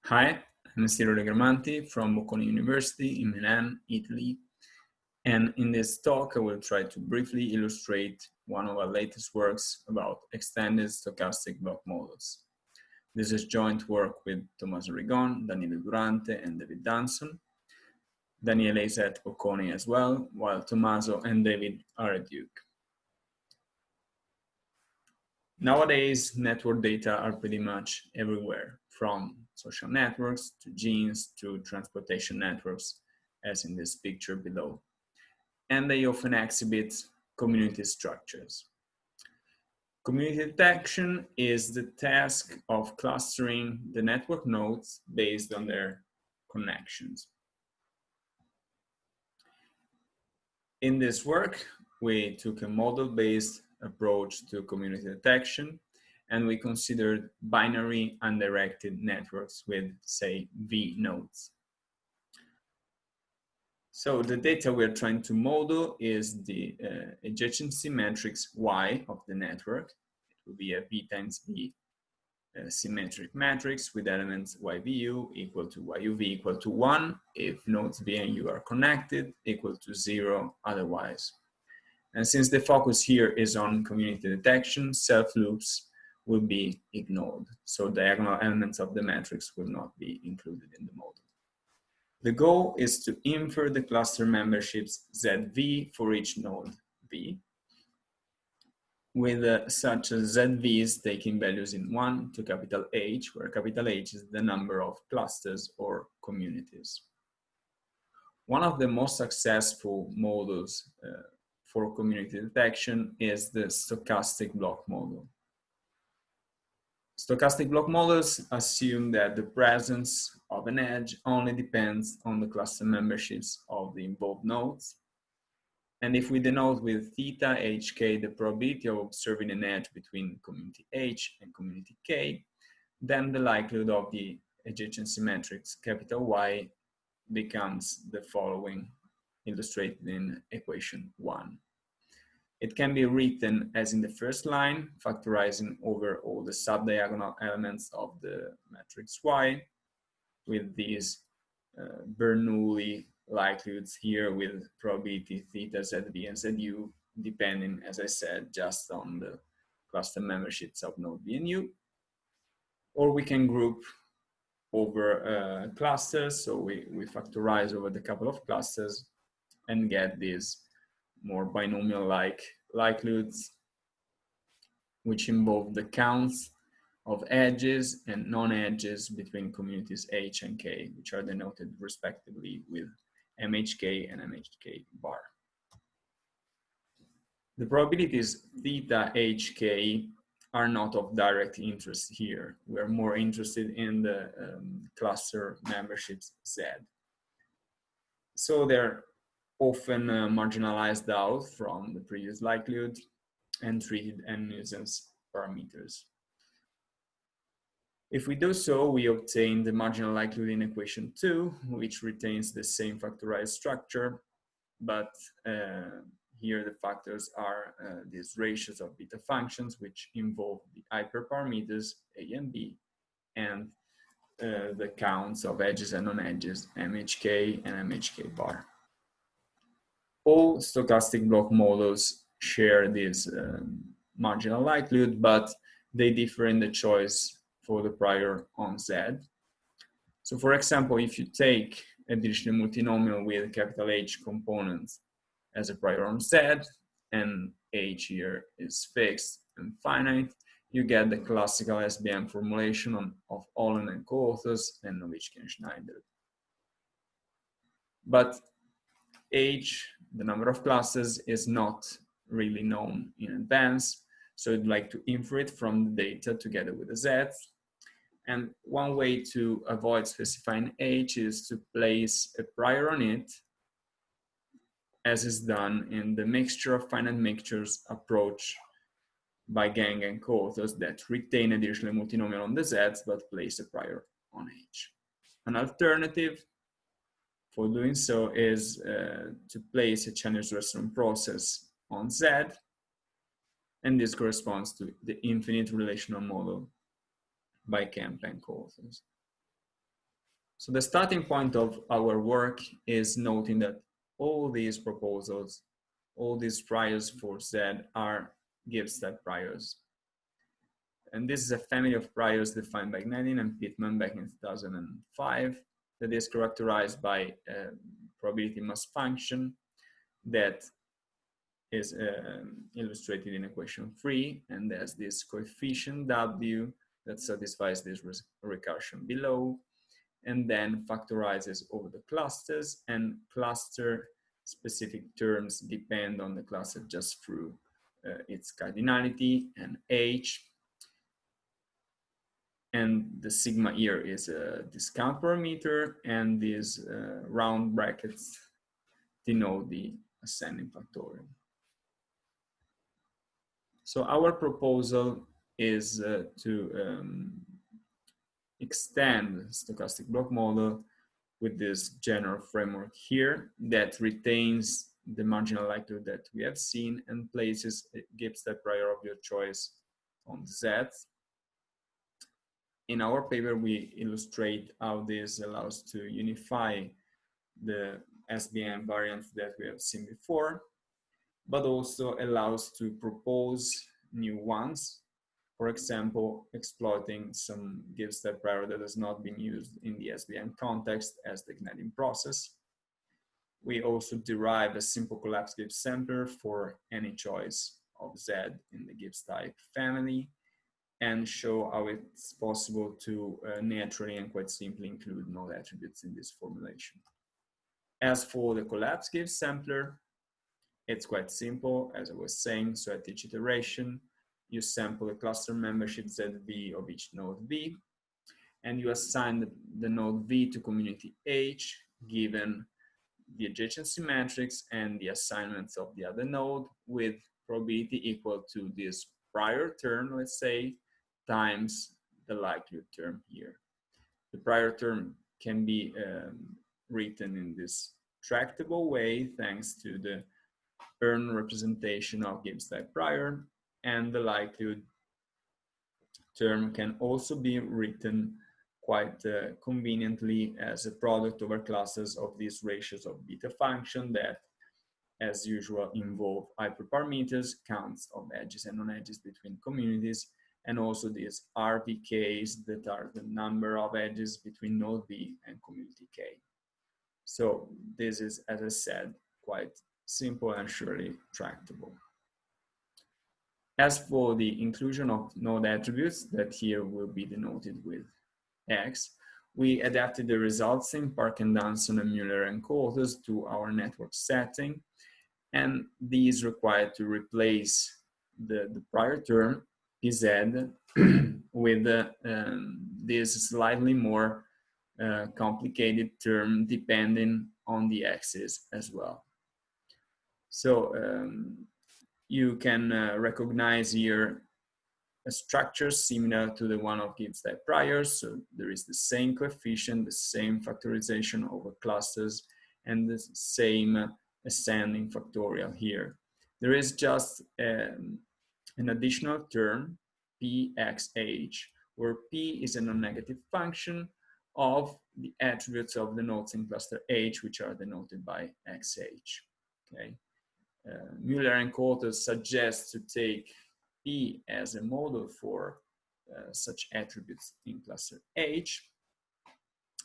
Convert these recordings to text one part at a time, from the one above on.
Hi, I'm Sirio Legramanti from Bocconi University in Milan, Italy. And in this talk, I will try to briefly illustrate one of our latest works about extended stochastic block models. This is joint work with Tommaso Rigon, Daniele Durante, and David Danson. Daniele is at Bocconi as well, while Tommaso and David are at Duke. Nowadays, network data are pretty much everywhere, from social networks to genes to transportation networks, as in this picture below. And they often exhibit community structures. Community detection is the task of clustering the network nodes based on their connections. In this work, we took a model-based approach to community detection, and we considered binary undirected networks with, say, V nodes. So the data we're trying to model is the adjacency matrix Y of the network. It will be a V times V symmetric matrix with elements YVU equal to YUV equal to 1 if nodes V and U are connected, equal to 0 otherwise. And since the focus here is on community detection, self-loops will be ignored. So diagonal elements of the matrix will not be included in the model. The goal is to infer the cluster memberships ZV for each node V, with such ZVs taking values in 1 to capital H, where capital H is the number of clusters or communities. One of the most successful models for community detection is the stochastic block model. Stochastic block models assume that the presence of an edge only depends on the cluster memberships of the involved nodes. And if we denote with theta hk the probability of observing an edge between community H and community K, then the likelihood of the adjacency matrix capital Y becomes the following, illustrated in equation 1. It can be written as in the first line, factorizing over all the subdiagonal elements of the matrix Y, with these Bernoulli likelihoods here with probability theta ZV and ZU, depending, as I said, just on the cluster memberships of node V and U. Or we can group over clusters, so we factorize over the couple of clusters and get these more binomial-like likelihoods, which involve the counts of edges and non-edges between communities H and K, which are denoted respectively with MHK and MHK bar. The probabilities theta HK are not of direct interest here. We are more interested in the cluster memberships Z. So they're often marginalized out from the previous likelihood and treated as nuisance parameters. If we do so, we obtain the marginal likelihood in equation 2, which retains the same factorized structure, but here the factors are these ratios of beta functions, which involve the hyperparameters A and B, and the counts of edges and non-edges, MHK and MHK bar. All stochastic block models share this marginal likelihood, but they differ in the choice for the prior on Z. So for example, if you take a Dirichlet multinomial with capital H components as a prior on Z, and H here is fixed and finite, you get the classical SBM formulation of Olin and co-authors and Nowitzki-Schneider. But H, the number of classes, is not really known in advance, so I'd like to infer it from the data together with the Z. And one way to avoid specifying H is to place a prior on it, as is done in the mixture of finite mixtures approach by Gang and co-authors that retain a Dirichlet multinomial on the Z's but place a prior on H. An alternative for doing so is to place a Chalmers-Weston process on Z, and this corresponds to the infinite relational model by Kemp and co-authors. So the starting point of our work is noting that all these proposals, all these priors for Z are Gibbs-type priors. And this is a family of priors defined by Gnedin and Pittman back in 2005 that is characterized by a probability mass function that is illustrated in equation 3, and there's this coefficient W that satisfies this recursion below, and then factorizes over the clusters, and cluster specific terms depend on the cluster just through its cardinality and H. And the sigma here is a discount parameter, and these round brackets denote the ascending factorial. So our proposal is to extend the stochastic block model with this general framework here that retains the marginal likelihood that we have seen and places a Gibbs-type prior of your choice on Z. In our paper, we illustrate how this allows to unify the SBM variants that we have seen before, but also allows to propose new ones. For example, exploiting some Gibbs-type prior that has not been used in the SBM context as the Gnedin process. We also derive a simple collapse Gibbs sampler for any choice of Z in the Gibbs-type family, and show how it's possible to naturally and quite simply include node attributes in this formulation. As for the collapse Gibbs sampler, it's quite simple, as I was saying. So at each iteration, you sample the cluster membership ZV of each node V, and you assign the node V to community H, given the adjacency matrix and the assignments of the other node, with probability equal to this prior term, let's say, times the likelihood term here. The prior term can be written in this tractable way thanks to the Earn representation of Gibbs-type prior, and the likelihood term can also be written quite conveniently as a product over classes of these ratios of beta function that, as usual, involve hyperparameters, counts of edges and non-edges between communities, and also these RPKs that are the number of edges between node V and community K. So this is, as I said, quite simple and surely tractable. As for the inclusion of node attributes that here will be denoted with X, we adapted the results in Park and Danson and Mueller and Coulters to our network setting, and these required to replace the prior term PZ with this slightly more complicated term depending on the axis as well. So you can recognize here a structure similar to the one of Gibbs-type priors. So there is the same coefficient, the same factorization over clusters, and the same ascending factorial here. There is just an additional term, pxh, where p is a non-negative function of the attributes of the nodes in cluster H, which are denoted by xh. Okay. Mueller and Coulters suggest to take P as a model for such attributes in cluster H.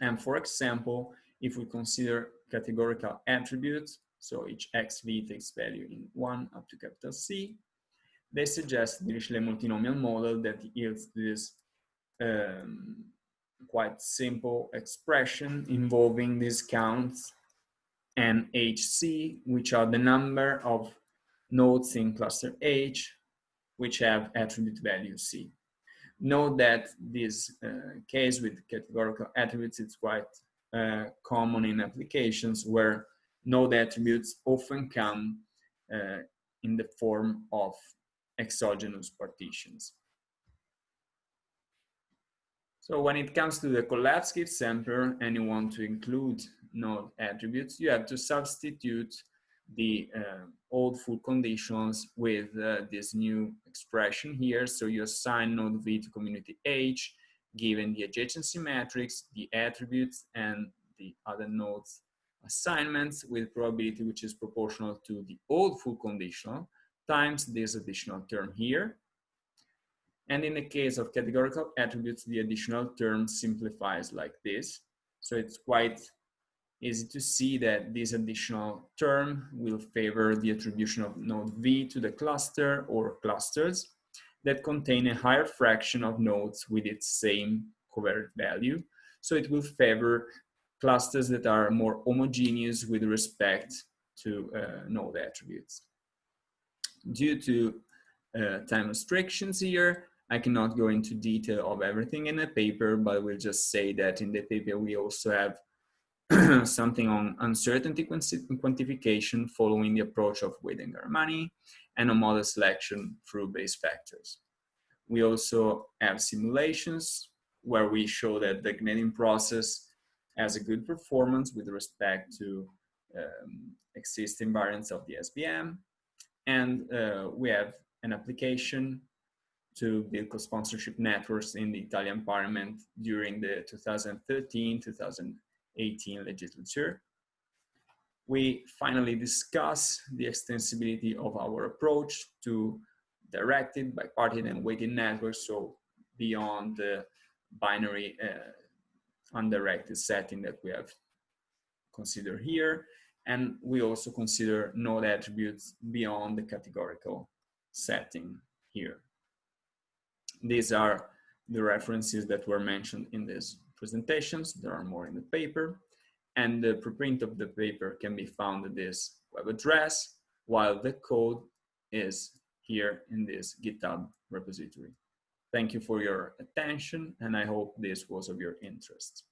And for example, if we consider categorical attributes, so each xv takes value in 1 up to capital C, they suggest the Dirichlet multinomial model that yields this quite simple expression involving these counts and HC, which are the number of nodes in cluster H which have attribute value C. Note that this case with categorical attributes is quite common in applications where node attributes often come in the form of exogenous partitions. So when it comes to the collapse Gibbs sampler and you want to include node attributes, you have to substitute the old full conditions with this new expression here. So you assign node V to community H, given the adjacency matrix, the attributes, and the other nodes assignments with probability which is proportional to the old full conditional times this additional term here. And in the case of categorical attributes, the additional term simplifies like this. So it's quite easy to see that this additional term will favor the attribution of node V to the cluster or clusters that contain a higher fraction of nodes with its same covariate value. So it will favor clusters that are more homogeneous with respect to node attributes. Due to time restrictions here, I cannot go into detail of everything in the paper, but we'll just say that in the paper we also have something on uncertainty quantification following the approach of Legramanti and on model selection through Bayes factors. We also have simulations where we show that the Gnadin process has a good performance with respect to existing variants of the SVM. And we have an application to build co-sponsorship networks in the Italian Parliament during the 2013-2018 legislature. We finally discuss the extensibility of our approach to directed, bipartite, and weighted networks, so beyond the binary undirected setting that we have considered here. And we also consider node attributes beyond the categorical setting here. These are the references that were mentioned in these presentations. There are more in the paper. And the preprint of the paper can be found at this web address, while the code is here in this GitHub repository. Thank you for your attention, and I hope this was of your interest.